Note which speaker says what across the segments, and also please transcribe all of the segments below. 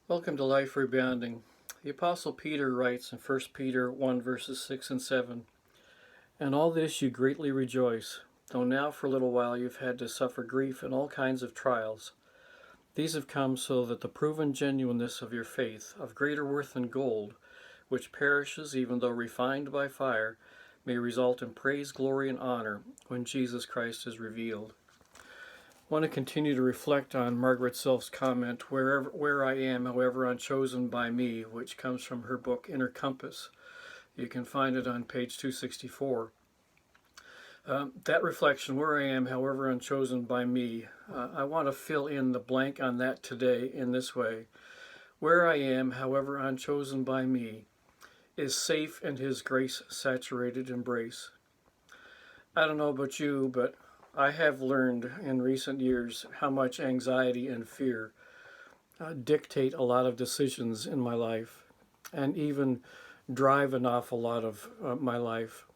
Speaker 1: Welcome to Life Rebounding. The Apostle Peter writes in 1 Peter 1 verses 6 and 7, "And all this you greatly rejoice, though now for a little while you've had to suffer grief in all kinds of trials. These have come so that the proven genuineness of your faith, of greater worth than gold, which perishes even though refined by fire, may result in praise, glory, and honor when Jesus Christ is revealed." I want to continue to reflect on Margaret Self's comment, where I am, however unchosen by me, which comes from her book Inner Compass. You can find it on page 264. That reflection, where I am, however unchosen by me, I want to fill in the blank on that today in this way. Where I am, however unchosen by me, is safe in His grace-saturated embrace. I don't know about you, but I have learned in recent years how much anxiety and fear dictate a lot of decisions in my life and even drive an awful lot of my life.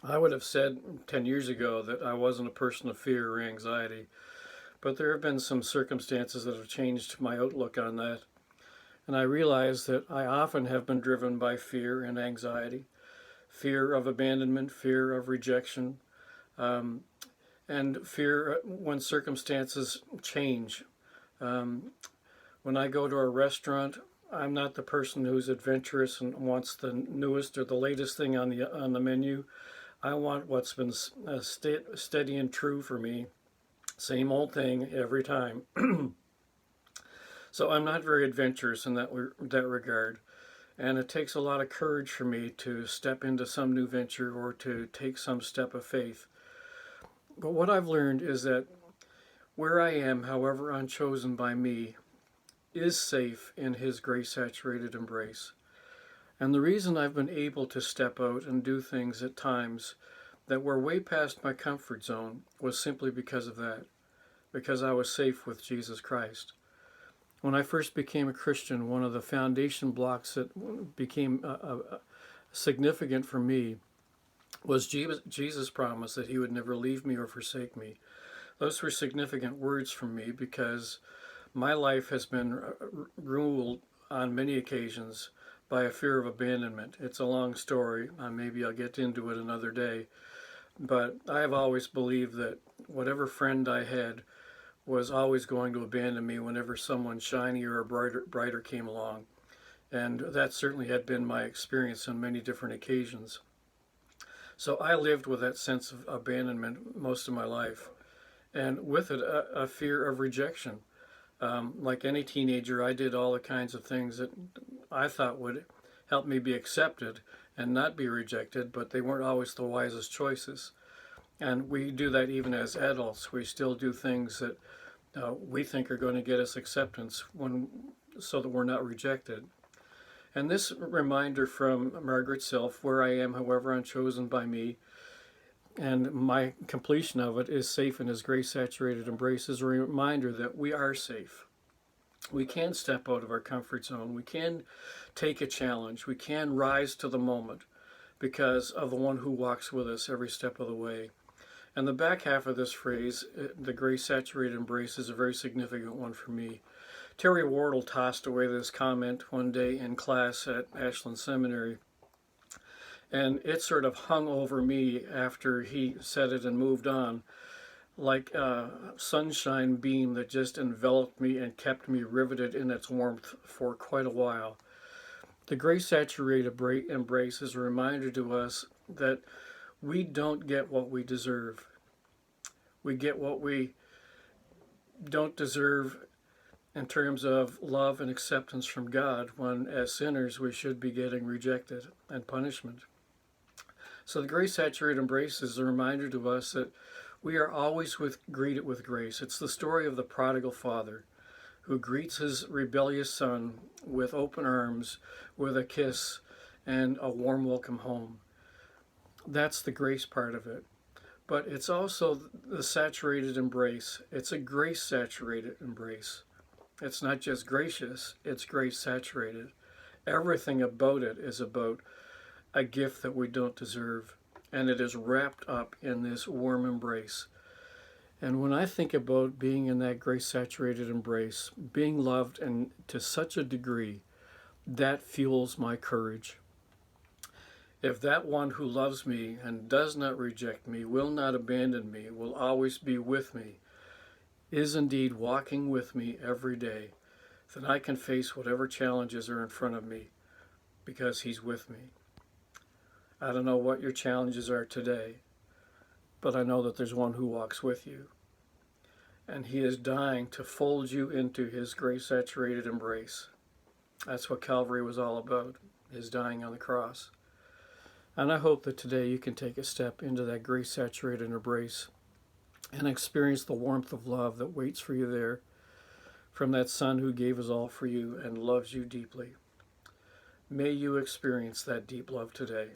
Speaker 1: I would have said 10 years ago that I wasn't a person of fear or anxiety, but there have been some circumstances that have changed my outlook on that. And I realize that I often have been driven by fear and anxiety, fear of abandonment, fear of rejection, and fear when circumstances change. When I go to a restaurant, I'm not the person who's adventurous and wants the newest or the latest thing on the menu. I want what's been steady and true for me. Same old thing every time. So I'm not very adventurous in that regard. And it takes a lot of courage for me to step into some new venture or to take some step of faith. But what I've learned is that where I am, however unchosen by me, is safe in His grace-saturated embrace. And the reason I've been able to step out and do things at times that were way past my comfort zone was simply because of that, because I was safe with Jesus Christ. When I first became a Christian, one of the foundation blocks that became significant for me was Jesus' promise that He would never leave me or forsake me. Those were significant words for me because my life has been ruled on many occasions by a fear of abandonment. It's a long story. Maybe I'll get into it another day. But I have always believed that whatever friend I had was always going to abandon me whenever someone shinier or brighter came along. And that certainly had been my experience on many different occasions. So I lived with that sense of abandonment most of my life, and with it a fear of rejection. Like any teenager, I did all the kinds of things that I thought would help me be accepted and not be rejected, but they weren't always the wisest choices. And we do that even as adults. We still do things that we think are going to get us acceptance so that we're not rejected. And this reminder from Margaret Self, where I am, however unchosen by me, and my completion of it is safe in His grace-saturated embrace, is a reminder that we are safe. We can step out of our comfort zone. We can take a challenge. We can rise to the moment because of the one who walks with us every step of the way. And the back half of this phrase, the grace-saturated embrace, is a very significant one for me. Terry Wardle tossed away this comment one day in class at Ashland Seminary, and it sort of hung over me after he said it and moved on, like a sunshine beam that just enveloped me and kept me riveted in its warmth for quite a while. The grace-saturated embrace is a reminder to us that we don't get what we deserve. We get what we don't deserve in terms of love and acceptance from God, when as sinners we should be getting rejected and punishment. So the grace-saturated embrace is a reminder to us that we are always greeted with grace. It's the story of the prodigal father who greets his rebellious son with open arms, with a kiss, and a warm welcome home. That's the grace part of it. But it's also the saturated embrace. It's a grace-saturated embrace. It's not just gracious, it's grace-saturated. Everything about it is about a gift that we don't deserve, and it is wrapped up in this warm embrace. And when I think about being in that grace-saturated embrace, being loved and to such a degree, that fuels my courage. If that one who loves me and does not reject me, will not abandon me, will always be with me, is indeed walking with me every day, then I can face whatever challenges are in front of me because he's with me. I don't know what your challenges are today, but I know that there's one who walks with you. And he is dying to fold you into his grace-saturated embrace. That's what Calvary was all about, his dying on the cross. And I hope that today you can take a step into that grace-saturated embrace and experience the warmth of love that waits for you there from that Son who gave his all for you and loves you deeply. May you experience that deep love today.